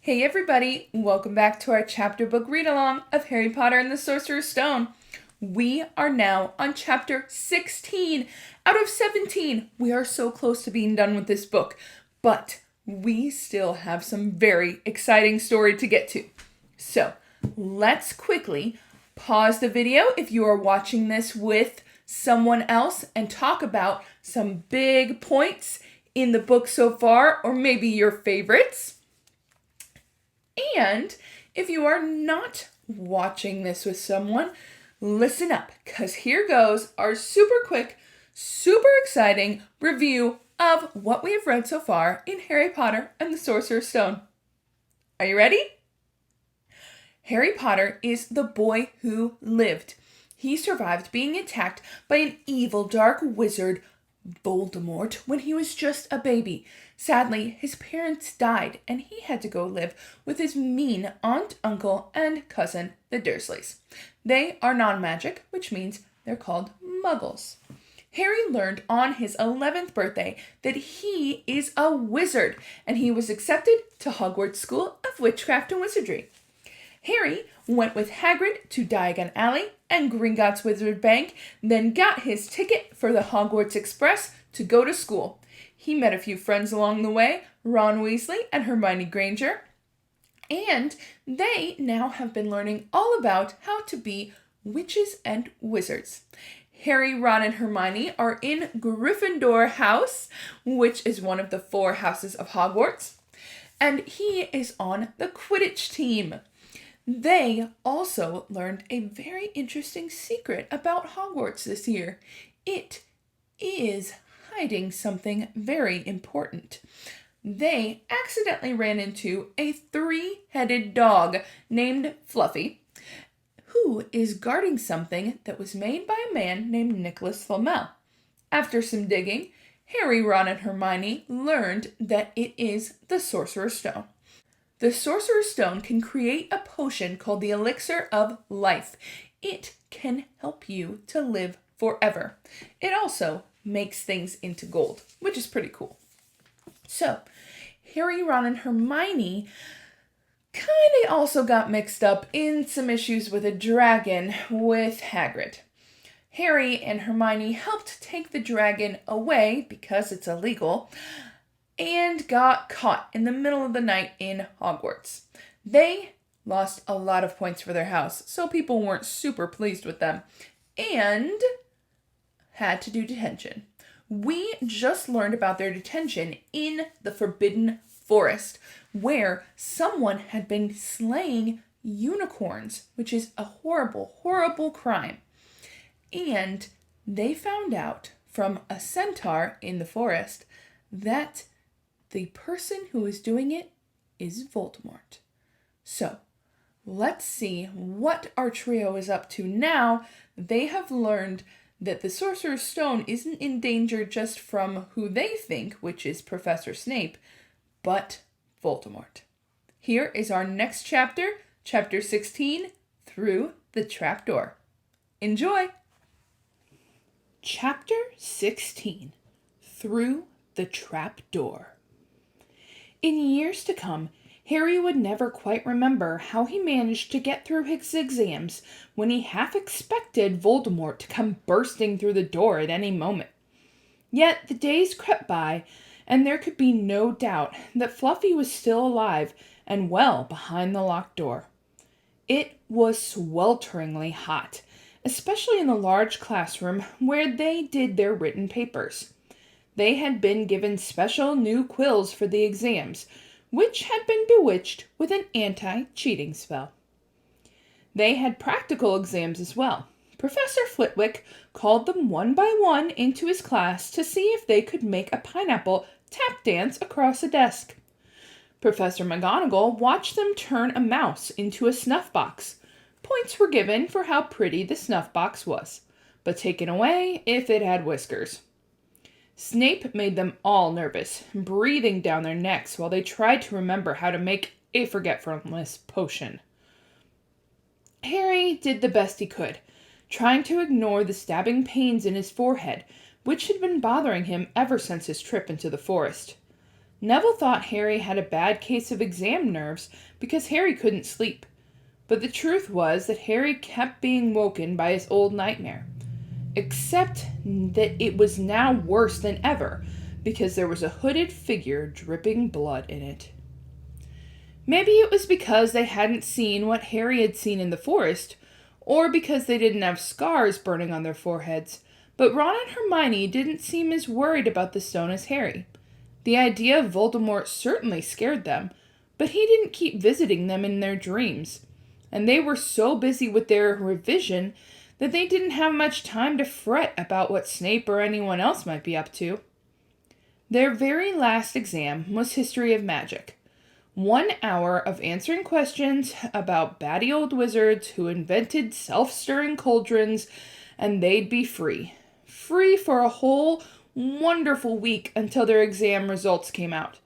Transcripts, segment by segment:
Hey everybody, welcome back to our chapter book read-along of Harry Potter and the Sorcerer's Stone. We are now on chapter 16 out of 17. We are so close to being done with this book, but we still have some very exciting story to get to. So, let's quickly pause the video if you are watching this with someone else and talk about some big points in the book so far, or maybe your favorites. And if you are not watching this with someone, listen up, because here goes our super quick, super exciting review of what we have read so far in Harry Potter and the Sorcerer's Stone. Are you ready? Harry Potter is the boy who lived. He survived being attacked by an evil dark wizard, Voldemort, when he was just a baby. Sadly, his parents died and he had to go live with his mean aunt, uncle, and cousin, the Dursleys. They are non-magic, which means they're called muggles. Harry learned on his 11th birthday that he is a wizard, and he was accepted to Hogwarts School of Witchcraft and Wizardry. Harry went with Hagrid to Diagon Alley and Gringotts Wizard Bank, then got his ticket for the Hogwarts Express to go to school. He met a few friends along the way, Ron Weasley and Hermione Granger, and they now have been learning all about how to be witches and wizards. Harry, Ron, and Hermione are in Gryffindor House, which is one of the 4 houses of Hogwarts, and he is on the Quidditch team. They also learned a very interesting secret about Hogwarts this year. It is hiding something very important. They accidentally ran into a 3-headed dog named Fluffy, who is guarding something that was made by a man named Nicholas Flamel. After some digging, Harry, Ron, and Hermione learned that it is the Sorcerer's Stone. The Sorcerer's Stone can create a potion called the Elixir of Life. It can help you to live forever. It also makes things into gold, which is pretty cool. So, Harry, Ron, and Hermione kind of also got mixed up in some issues with a dragon with Hagrid. Harry and Hermione helped take the dragon away because it's illegal, and got caught in the middle of the night in Hogwarts. They lost a lot of points for their house, so people weren't super pleased with them, and had to do detention. We just learned about their detention in the Forbidden Forest, where someone had been slaying unicorns, which is a horrible, horrible crime. And they found out from a centaur in the forest that the person who is doing it is Voldemort. So, let's see what our trio is up to now. They have learned that the Sorcerer's Stone isn't in danger just from who they think, which is Professor Snape, but Voldemort. Here is our next chapter, chapter 16, Through the Trapdoor. Enjoy! Chapter 16, Through the Trapdoor. In years to come, Harry would never quite remember how he managed to get through his exams when he half expected Voldemort to come bursting through the door at any moment. Yet the days crept by, and there could be no doubt that Fluffy was still alive and well behind the locked door. It was swelteringly hot, especially in the large classroom where they did their written papers. They had been given special new quills for the exams, which had been bewitched with an anti-cheating spell. They had practical exams as well. Professor Flitwick called them one by one into his class to see if they could make a pineapple tap dance across a desk. Professor McGonagall watched them turn a mouse into a snuff box. Points were given for how pretty the snuff box was, but taken away if it had whiskers. Snape made them all nervous, breathing down their necks while they tried to remember how to make a forgetfulness potion. Harry did the best he could, trying to ignore the stabbing pains in his forehead, which had been bothering him ever since his trip into the forest. Neville thought Harry had a bad case of exam nerves because Harry couldn't sleep. But the truth was that Harry kept being woken by his old nightmare. Except that it was now worse than ever, because there was a hooded figure dripping blood in it. Maybe it was because they hadn't seen what Harry had seen in the forest, or because they didn't have scars burning on their foreheads, but Ron and Hermione didn't seem as worried about the stone as Harry. The idea of Voldemort certainly scared them, but he didn't keep visiting them in their dreams, and they were so busy with their revision that they didn't have much time to fret about what Snape or anyone else might be up to. Their very last exam was History of Magic. 1 hour of answering questions about batty old wizards who invented self-stirring cauldrons, and they'd be free. Free for a whole wonderful week until their exam results came out.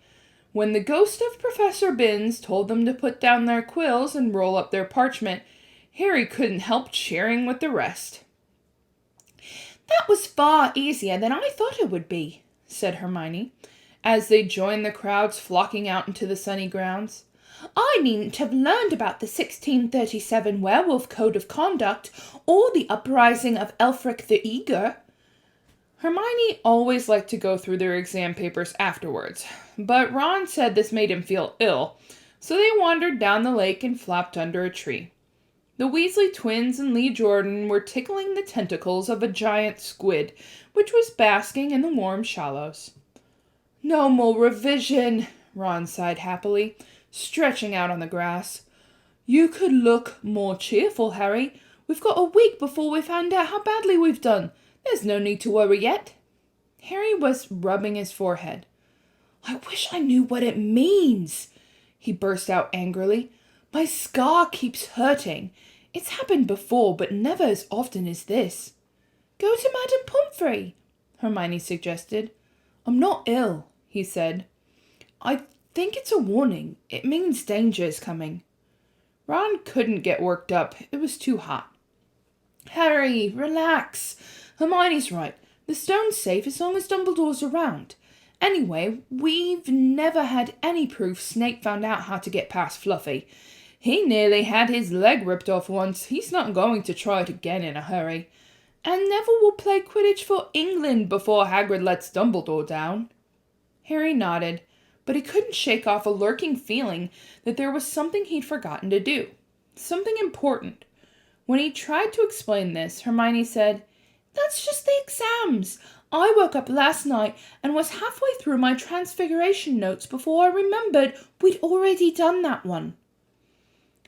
When the ghost of Professor Binns told them to put down their quills and roll up their parchment, Harry couldn't help cheering with the rest. "That was far easier than I thought it would be," said Hermione, as they joined the crowds flocking out into the sunny grounds. "I needn't have learned about the 1637 Werewolf Code of Conduct or the uprising of Elfric the Eager." Hermione always liked to go through their exam papers afterwards, but Ron said this made him feel ill, so they wandered down the lake and flopped under a tree. The Weasley twins and Lee Jordan were tickling the tentacles of a giant squid, which was basking in the warm shallows. "No more revision," Ron sighed happily, stretching out on the grass. "You could look more cheerful, Harry. We've got a week before we find out how badly we've done. There's no need to worry yet." Harry was rubbing his forehead. "I wish I knew what it means," he burst out angrily. "My scar keeps hurting. It's happened before, but never as often as this." "Go to Madame Pomfrey," Hermione suggested. "I'm not ill," he said. "I think it's a warning. It means danger is coming." Ron couldn't get worked up. It was too hot. "Harry, relax. Hermione's right. The stone's safe as long as Dumbledore's around. Anyway, we've never had any proof Snape found out how to get past Fluffy. He nearly had his leg ripped off once. He's not going to try it again in a hurry. And Neville will play Quidditch for England before Hagrid lets Dumbledore down." Harry nodded, but he couldn't shake off a lurking feeling that there was something he'd forgotten to do. Something important. When he tried to explain this, Hermione said, "That's just the exams. I woke up last night and was halfway through my Transfiguration notes before I remembered we'd already done that one."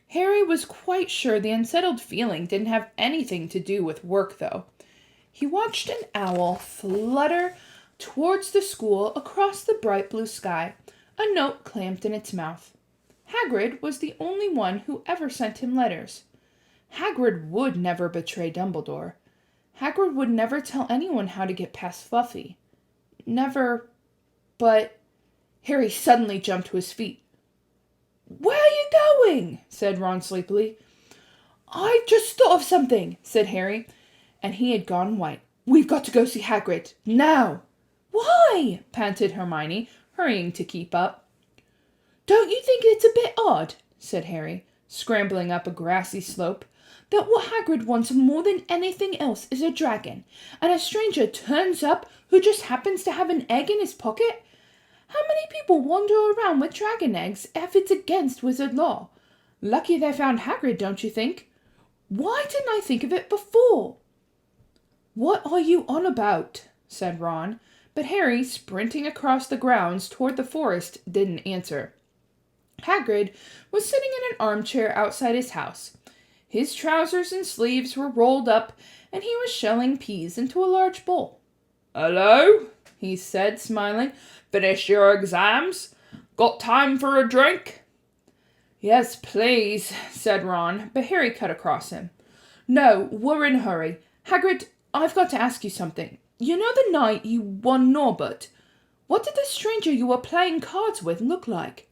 Harry was quite sure the unsettled feeling didn't have anything to do with work, though. He watched an owl flutter towards the school across the bright blue sky, a note clamped in its mouth. Hagrid was the only one who ever sent him letters. Hagrid would never betray Dumbledore. Hagrid would never tell anyone how to get past Fluffy. Never, but... Harry suddenly jumped to his feet. "Where are you going?" said Ron sleepily. "I just thought of something," said Harry, and he had gone white. "We've got to go see Hagrid, now." "Why?" panted Hermione, hurrying to keep up. "Don't you think it's a bit odd," said Harry, scrambling up a grassy slope, "that what Hagrid wants more than anything else is a dragon, and a stranger turns up who just happens to have an egg in his pocket? How many people wander around with dragon eggs if it's against wizard law? Lucky they found Hagrid, don't you think? Why didn't I think of it before?" "What are you on about?" said Ron, but Harry, sprinting across the grounds toward the forest, didn't answer. Hagrid was sitting in an armchair outside his house. His trousers and sleeves were rolled up, and he was shelling peas into a large bowl. "Hello?" he said, smiling. "Finished your exams? Got time for a drink?" "Yes, please," said Ron, but Harry cut across him. "No, we're in a hurry. Hagrid, I've got to ask you something. You know the night you won Norbert? What did the stranger you were playing cards with look like?"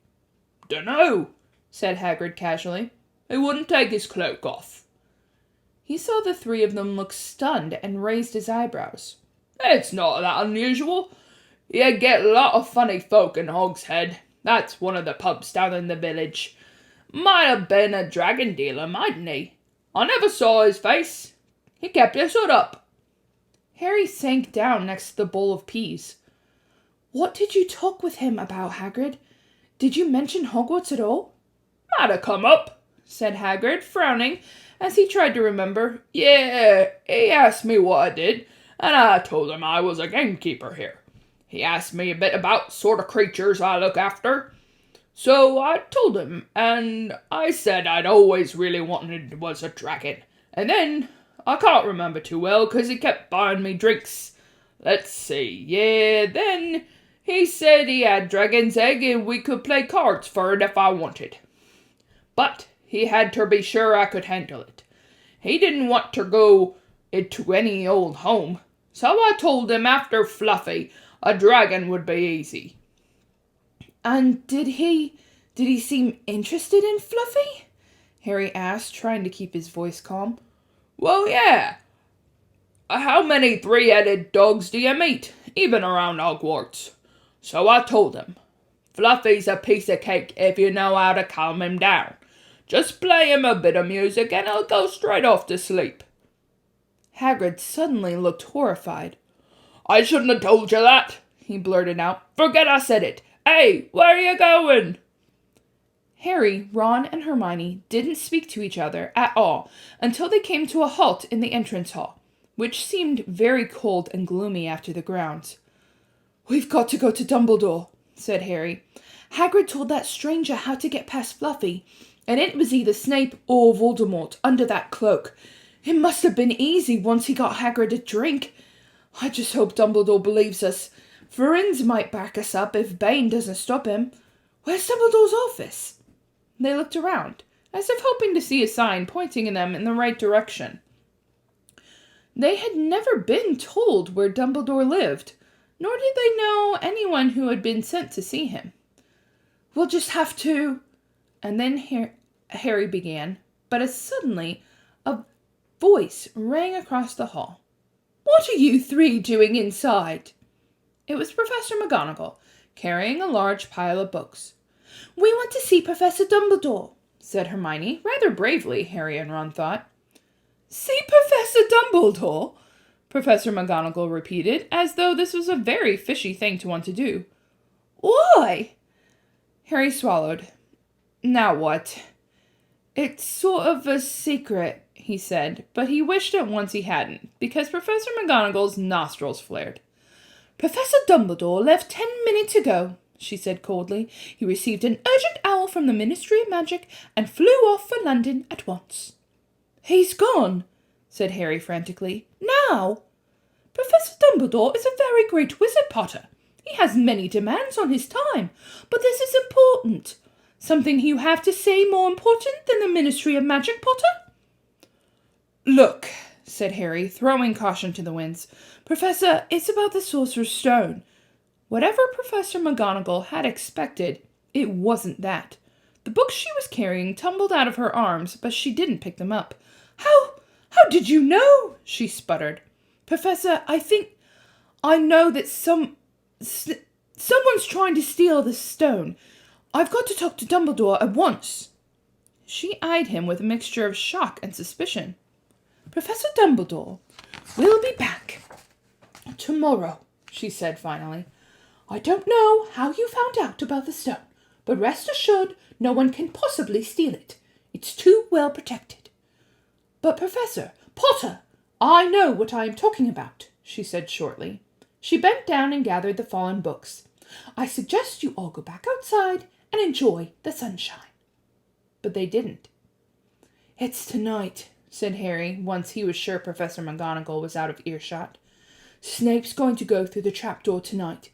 "Dunno," said Hagrid casually. "He wouldn't take his cloak off." He saw the three of them look stunned and raised his eyebrows. "It's not that unusual. You get a lot of funny folk in Hogshead. That's one of the pubs down in the village. Might have been a dragon dealer, mightn't he? I never saw his face. He kept his hood up." Harry sank down next to the bowl of peas. "What did you talk with him about, Hagrid? Did you mention Hogwarts at all?" "Might have come up," said Hagrid, frowning as he tried to remember. "Yeah, he asked me what I did, and I told him I was a gamekeeper here. He asked me a bit about sort of creatures I look after. So I told him, and I said I'd always really wanted was a dragon. And then, I can't remember too well, 'cause he kept buying me drinks. Let's see, yeah, then he said he had dragon's egg and we could play cards for it if I wanted. But he had to be sure I could handle it. He didn't want to go into any old home, so I told him after Fluffy, a dragon would be easy." "And did he seem interested in Fluffy?" Harry asked, trying to keep his voice calm. "Well, yeah. How many three-headed dogs do you meet, even around Hogwarts?" So I told him, "Fluffy's a piece of cake if you know how to calm him down. Just play him a bit of music and he'll go straight off to sleep." Hagrid suddenly looked horrified. "I shouldn't have told you that," he blurted out. "Forget I said it. Hey, where are you going?" Harry, Ron, and Hermione didn't speak to each other at all until they came to a halt in the entrance hall, which seemed very cold and gloomy after the grounds. "We've got to go to Dumbledore," said Harry. "Hagrid told that stranger how to get past Fluffy, and it was either Snape or Voldemort under that cloak. It must have been easy once he got Hagrid a drink. I just hope Dumbledore believes us. Firenze might back us up if Bane doesn't stop him. Where's Dumbledore's office?" They looked around, as if hoping to see a sign pointing them in the right direction. They had never been told where Dumbledore lived, nor did they know anyone who had been sent to see him. "We'll just have to..." And then Harry began, but as suddenly a voice rang across the hall. "What are you three doing inside?" It was Professor McGonagall, carrying a large pile of books. "We want to see Professor Dumbledore," said Hermione, rather bravely, Harry and Ron thought. "See Professor Dumbledore?" Professor McGonagall repeated, as though this was a very fishy thing to want to do. "Why?" Harry swallowed. "Now what?" "It's sort of a secret," he said, but he wished at once he hadn't, because Professor McGonagall's nostrils flared. "Professor Dumbledore left 10 minutes ago," she said coldly. "He received an urgent owl from the Ministry of Magic and flew off for London at once." "He's gone," said Harry frantically. "Now?" "Professor Dumbledore is a very great wizard, Potter. He has many demands on his time, but this is important. Something you have to say more important than the Ministry of Magic, Potter?" "Look," said Harry, throwing caution to the winds. "Professor, it's about the Sorcerer's Stone." Whatever Professor McGonagall had expected, it wasn't that. The books she was carrying tumbled out of her arms, but she didn't pick them up. How did you know?" she sputtered. "Professor, I know that someone's trying to steal this stone. I've got to talk to Dumbledore at once." She eyed him with a mixture of shock and suspicion. "Professor Dumbledore, we'll be back tomorrow," she said finally. "I don't know how you found out about the stone, but rest assured no one can possibly steal it. It's too well protected." "But Professor Potter, I know what I am talking about," she said shortly. She bent down and gathered the fallen books. "I suggest you all go back outside and enjoy the sunshine." But they didn't. "It's tonight," said Harry, once he was sure Professor McGonagall was out of earshot. "Snape's going to go through the trapdoor tonight.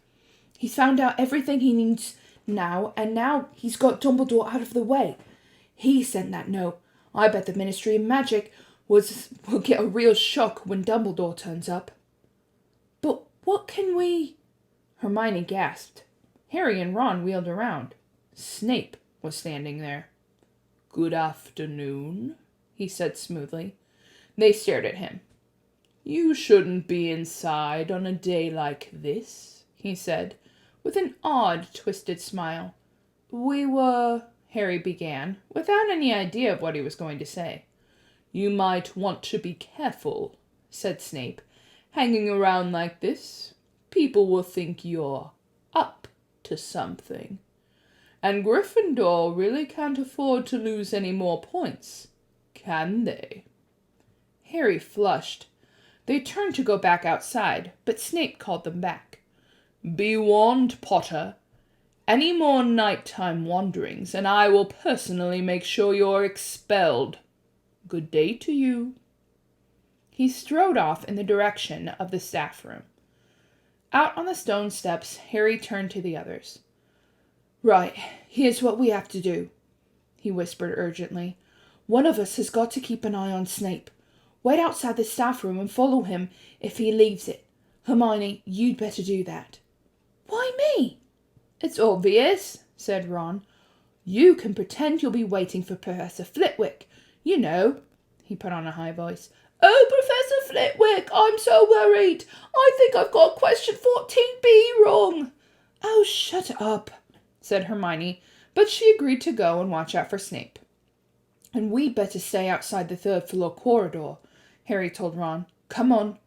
He's found out everything he needs now, and now he's got Dumbledore out of the way. He sent that note. I bet the Ministry of Magic will get a real shock when Dumbledore turns up." "But what can we..." Hermione gasped. Harry and Ron wheeled around. Snape was standing there. "Good afternoon," he said smoothly. They stared at him. "You shouldn't be inside on a day like this," he said, with an odd, twisted smile. "We were," Harry began, without any idea of what he was going to say. "You might want to be careful," said Snape. "Hanging around like this, people will think you're up to something. And Gryffindor really can't afford to lose any more points, can they?" Harry flushed. They turned to go back outside, but Snape called them back. "Be warned, Potter. Any more nighttime wanderings, and I will personally make sure you're expelled. Good day to you." He strode off in the direction of the staff room. Out on the stone steps, Harry turned to the others. "Right, here's what we have to do," he whispered urgently. "One of us has got to keep an eye on Snape. Wait outside the staff room and follow him if he leaves it. Hermione, you'd better do that." "Why me?" "It's obvious," said Ron. "You can pretend you'll be waiting for Professor Flitwick. You know," he put on a high voice. "Oh, Professor Flitwick, I'm so worried. I think I've got question 14B wrong." "Oh, shut up," said Hermione, but she agreed to go and watch out for Snape. "And we'd better stay outside the third-floor corridor," Harry told Ron. "Come on."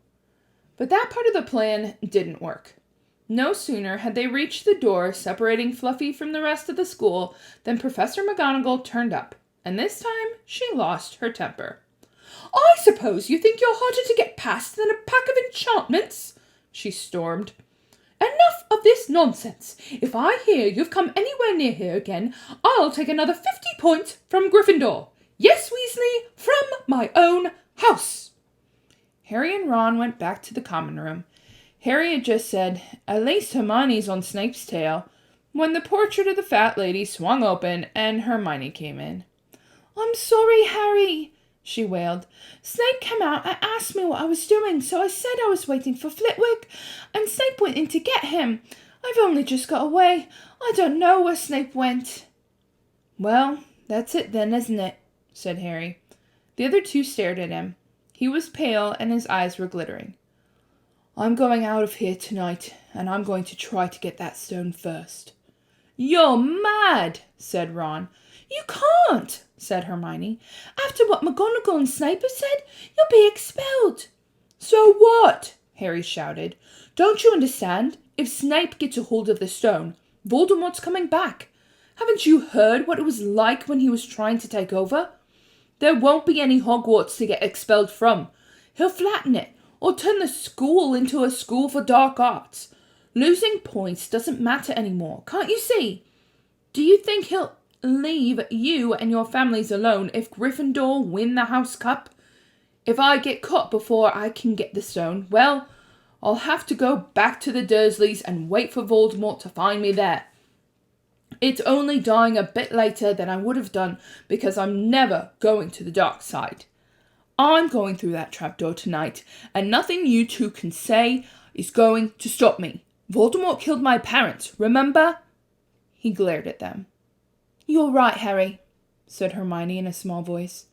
But that part of the plan didn't work. No sooner had they reached the door separating Fluffy from the rest of the school than Professor McGonagall turned up, and this time she lost her temper. "I suppose you think you're harder to get past than a pack of enchantments," she stormed. "Enough of this nonsense. If I hear you've come anywhere near here again, I'll take another 50 points from Gryffindor. Yes, Weasley, from my own house." Harry and Ron went back to the common room. Harry had just said, "At least Hermione's on Snape's tail," when the portrait of the fat lady swung open and Hermione came in. "I'm sorry, Harry," she wailed. "Snape came out and asked me what I was doing, so I said I was waiting for Flitwick, and Snape went in to get him. I've only just got away. I don't know where Snape went." "Well, that's it then, isn't it?" said Harry. The other two stared at him. He was pale and his eyes were glittering. "I'm going out of here tonight, and I'm going to try to get that stone first." "You're mad," said Ron. "You can't," said Hermione. "After what McGonagall and Snape have said, you'll be expelled." "So what?" Harry shouted. "Don't you understand? If Snape gets a hold of the stone, Voldemort's coming back. Haven't you heard what it was like when he was trying to take over? There won't be any Hogwarts to get expelled from. He'll flatten it, or turn the school into a school for dark arts. Losing points doesn't matter anymore, can't you see? Do you think he'll leave you and your families alone if Gryffindor win the House Cup? If I get caught before I can get the stone, well, I'll have to go back to the Dursleys and wait for Voldemort to find me there. It's only dying a bit later than I would have done because I'm never going to the dark side. I'm going through that trapdoor tonight, and nothing you two can say is going to stop me. Voldemort killed my parents, remember?" He glared at them. "You're right, Harry," said Hermione in a small voice.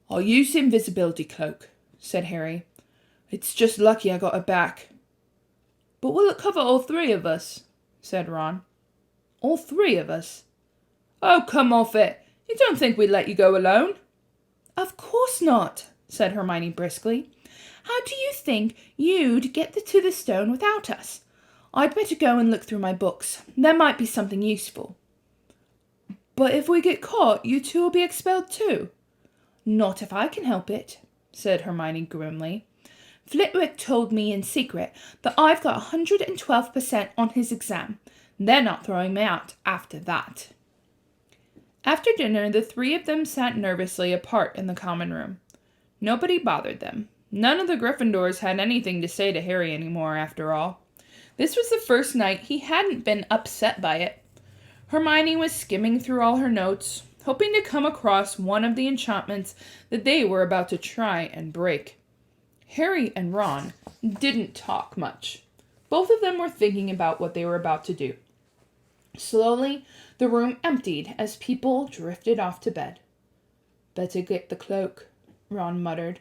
"I'll use the invisibility cloak," said Harry. "It's just lucky I got it back." "But will it cover all three of us?" said Ron. "All three of us?" "Oh, come off it. You don't think we'd let you go alone?" "Of course not," said Hermione briskly. "How do you think you'd get to the stone without us? I'd better go and look through my books. There might be something useful." "But if we get caught, you two will be expelled too." "Not if I can help it," said Hermione grimly. "Flitwick told me in secret that I've got 112% on his exam. They're not throwing me out after that." After dinner, the three of them sat nervously apart in the common room. Nobody bothered them. None of the Gryffindors had anything to say to Harry anymore, after all. This was the first night he hadn't been upset by it. Hermione was skimming through all her notes, hoping to come across one of the enchantments that they were about to try and break. Harry and Ron didn't talk much. Both of them were thinking about what they were about to do. Slowly, the room emptied as people drifted off to bed. "Better get the cloak," Ron muttered,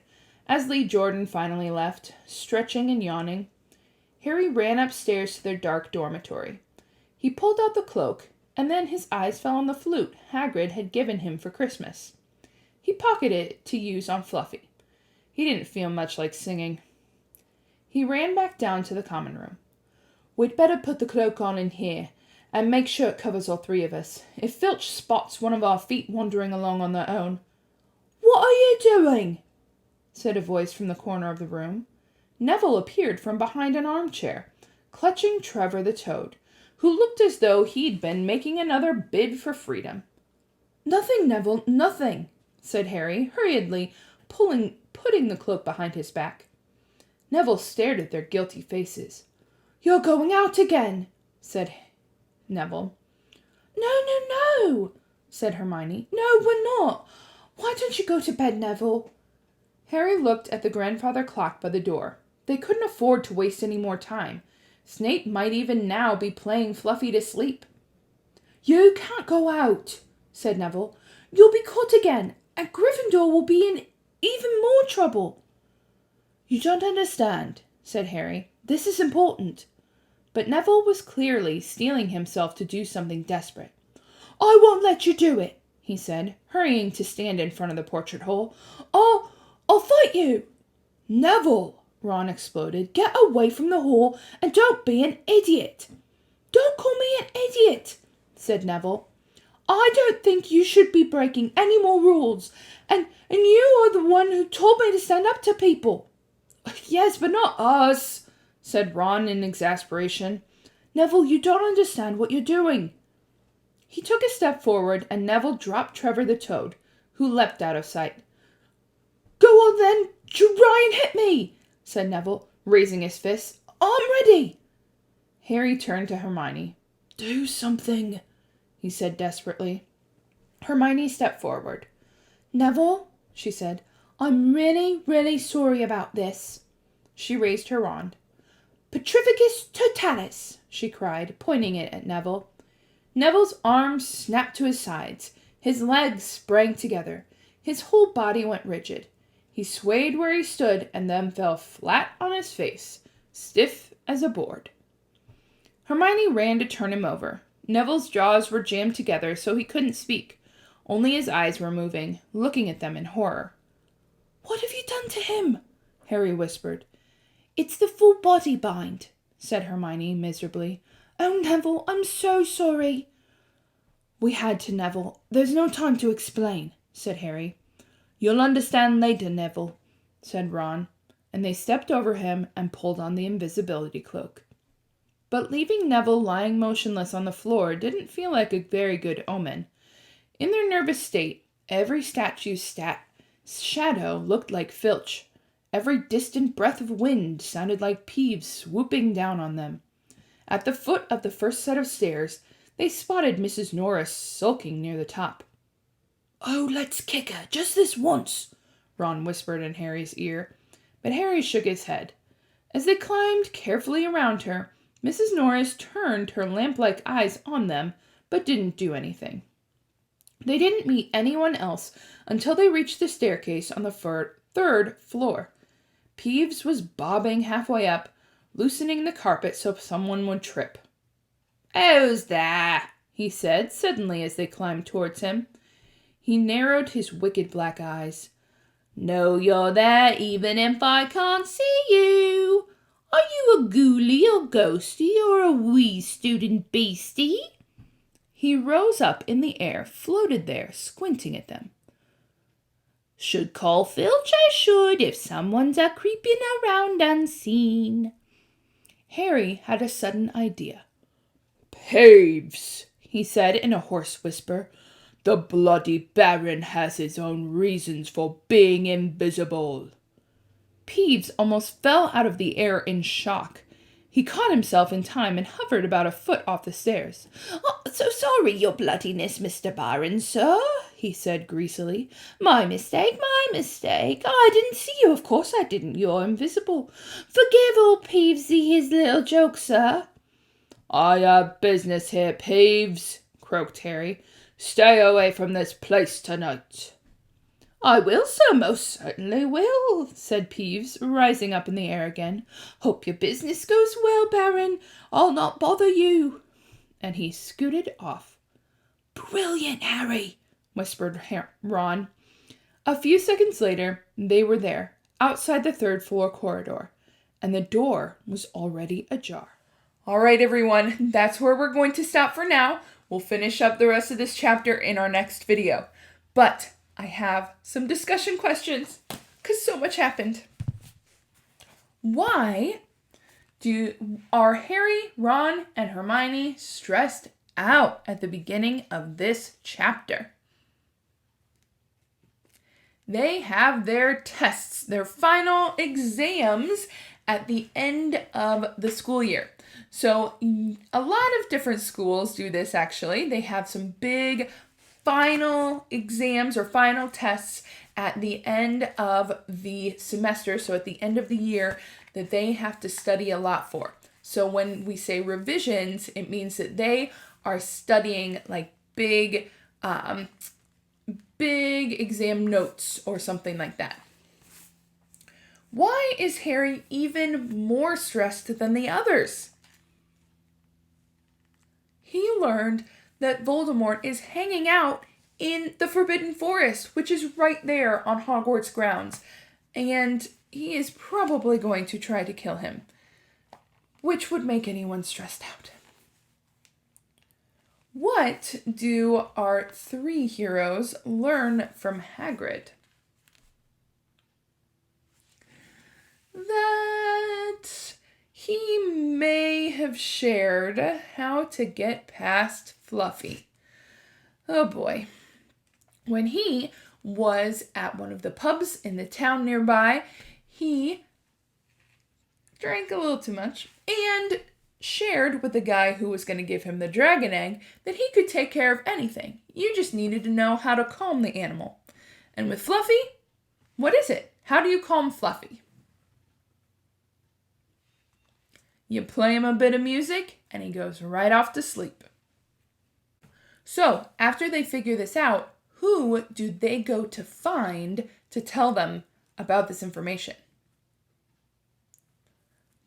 as Lee Jordan finally left, stretching and yawning. Harry ran upstairs to their dark dormitory. He pulled out the cloak, and then his eyes fell on the flute Hagrid had given him for Christmas. He pocketed it to use on Fluffy. He didn't feel much like singing. He ran back down to the common room. "We'd better put the cloak on in here, and make sure it covers all three of us. If Filch spots one of our feet wandering along on their own—" "What are you doing?" said a voice from the corner of the room. Neville appeared from behind an armchair, clutching Trevor the Toad, who looked as though he'd been making another bid for freedom. "Nothing, Neville, nothing," said Harry, hurriedly putting the cloak behind his back. Neville stared at their guilty faces. "You're going out again," said Neville. No, said Hermione. "No, we're not. Why don't you go to bed, Neville?" Harry looked at the grandfather clock by the door. They couldn't afford to waste any more time. Snape might even now be playing Fluffy to sleep. "You can't go out," said Neville. "You'll be caught again, and Gryffindor will be in even more trouble." "You don't understand," said Harry. "This is important." But Neville was clearly steeling himself to do something desperate. "I won't let you do it," he said, hurrying to stand in front of the portrait hole. I'll fight you." "Neville!" Ron exploded. "Get away from the hall and don't be an idiot." "Don't call me an idiot," said Neville. "I don't think you should be breaking any more rules, and you are the one who told me to stand up to people." "Yes, but not us," said Ron in exasperation. "Neville, you don't understand what you're doing." He took a step forward, and Neville dropped Trevor the Toad, who leapt out of sight. "Go on then, try and hit me," said Neville, raising his fist. "I'm ready." Harry turned to Hermione. "Do something," he said desperately. Hermione stepped forward. "Neville," she said, "I'm really, really sorry about this." She raised her wand. "Petrificus totalis," she cried, pointing it at Neville. Neville's arms snapped to his sides. His legs sprang together. His whole body went rigid. He swayed where he stood and then fell flat on his face, stiff as a board. Hermione ran to turn him over. Neville's jaws were jammed together so he couldn't speak. Only his eyes were moving, looking at them in horror. "What have you done to him?" Harry whispered. "It's the full body bind," said Hermione miserably. "Oh, Neville, I'm so sorry." "We had to, Neville. There's no time to explain," said Harry. "You'll understand later, Neville," said Ron, and they stepped over him and pulled on the invisibility cloak. But leaving Neville lying motionless on the floor didn't feel like a very good omen. In their nervous state, every statue's shadow looked like Filch. Every distant breath of wind sounded like Peeves swooping down on them. At the foot of the first set of stairs, they spotted Mrs. Norris sulking near the top. "Oh, let's kick her, just this once," Ron whispered in Harry's ear, but Harry shook his head. As they climbed carefully around her, Mrs. Norris turned her lamp-like eyes on them, but didn't do anything. They didn't meet anyone else until they reached the staircase on the third floor. Peeves was bobbing halfway up, loosening the carpet so someone would trip. "Who's there?" he said suddenly as they climbed towards him. He narrowed his wicked black eyes. "Know you're there even if I can't see you. Are you a ghoulie or ghosty or a wee student beastie?" He rose up in the air, floated there, squinting at them. "Should call Filch, I should, if someone's a creeping around unseen." Harry had a sudden idea. "Peeves," he said in a hoarse whisper. "The bloody Baron has his own reasons for being invisible." Peeves almost fell out of the air in shock. He caught himself in time and hovered about a foot off the stairs. "So sorry, your bloodiness, Mr. Baron, sir," he said greasily. My mistake. I didn't see you, of course I didn't. You're invisible. Forgive old Peevesy his little joke, sir." "I have business here, Peeves," croaked Harry. "Stay away from this place tonight." I will, sir, most certainly will, said Peeves, rising up in the air again. Hope your business goes well, Baron. I'll not bother you. And he scooted off. Brilliant, Harry, whispered Ron. A few seconds later, they were there, outside the third-floor corridor, and the door was already ajar. All right, everyone, that's where we're going to stop for now. We'll finish up the rest of this chapter in our next video. But I have some discussion questions, because so much happened. Why are Harry, Ron, and Hermione stressed out at the beginning of this chapter? They have their tests, their final exams at the end of the school year. So a lot of different schools do this actually. They have some big final exams or final tests at the end of the semester, so at the end of the year, that they have to study a lot for. So when we say revisions, it means that they are studying like big exam notes or something like that. Why is Harry even more stressed than the others? He learned that Voldemort is hanging out in the Forbidden Forest, which is right there on Hogwarts grounds, and he is probably going to try to kill him, which would make anyone stressed out. What do our three heroes learn from Hagrid? That he may have shared how to get past Fluffy. Oh boy. When he was at one of the pubs in the town nearby, he drank a little too much and shared with the guy who was going to give him the dragon egg that he could take care of anything. You just needed to know how to calm the animal. And with Fluffy, what is it? How do you calm Fluffy? You play him a bit of music and he goes right off to sleep. So, after they figure this out, who do they go to find to tell them about this information?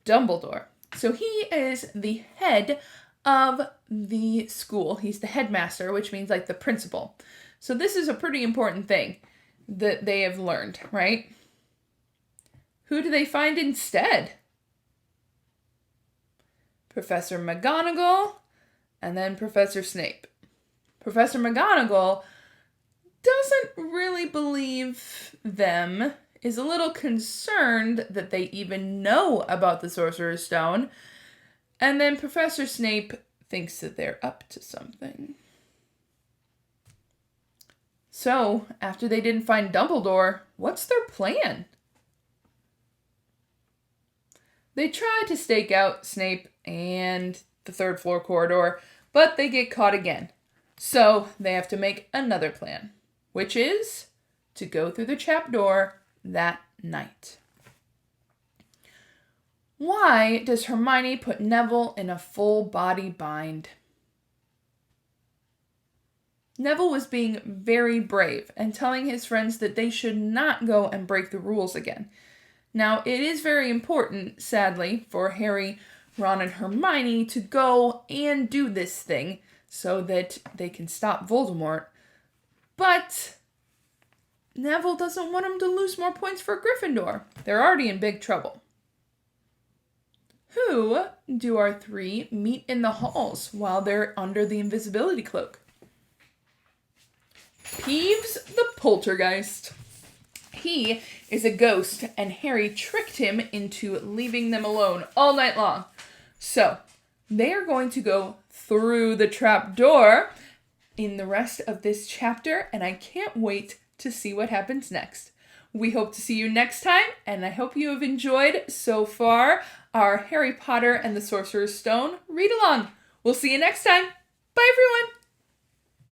Dumbledore. So he is the head of the school. He's the headmaster, which means like the principal. So this is a pretty important thing that they have learned, right? Who do they find instead? Professor McGonagall and then Professor Snape. Professor McGonagall doesn't really believe them, is a little concerned that they even know about the Sorcerer's Stone, and then Professor Snape thinks that they're up to something. So, after they didn't find Dumbledore, what's their plan? They try to stake out Snape and the third floor corridor, but they get caught again. So, they have to make another plan, which is to go through the trapdoor that night. Why does Hermione put Neville in a full body bind? Neville was being very brave and telling his friends that they should not go and break the rules again. Now, it is very important, sadly, for Harry, Ron, and Hermione to go and do this thing so that they can stop Voldemort. But Neville doesn't want him to lose more points for Gryffindor. They're already in big trouble. Who do our three meet in the halls while they're under the invisibility cloak? Peeves the Poltergeist. He is a ghost, and Harry tricked him into leaving them alone all night long. So, they are going to go through the trapdoor in the rest of this chapter, and I can't wait to see what happens next. We hope to see you next time, and I hope you have enjoyed so far our Harry Potter and the Sorcerer's Stone read along. We'll see you next time. Bye, everyone!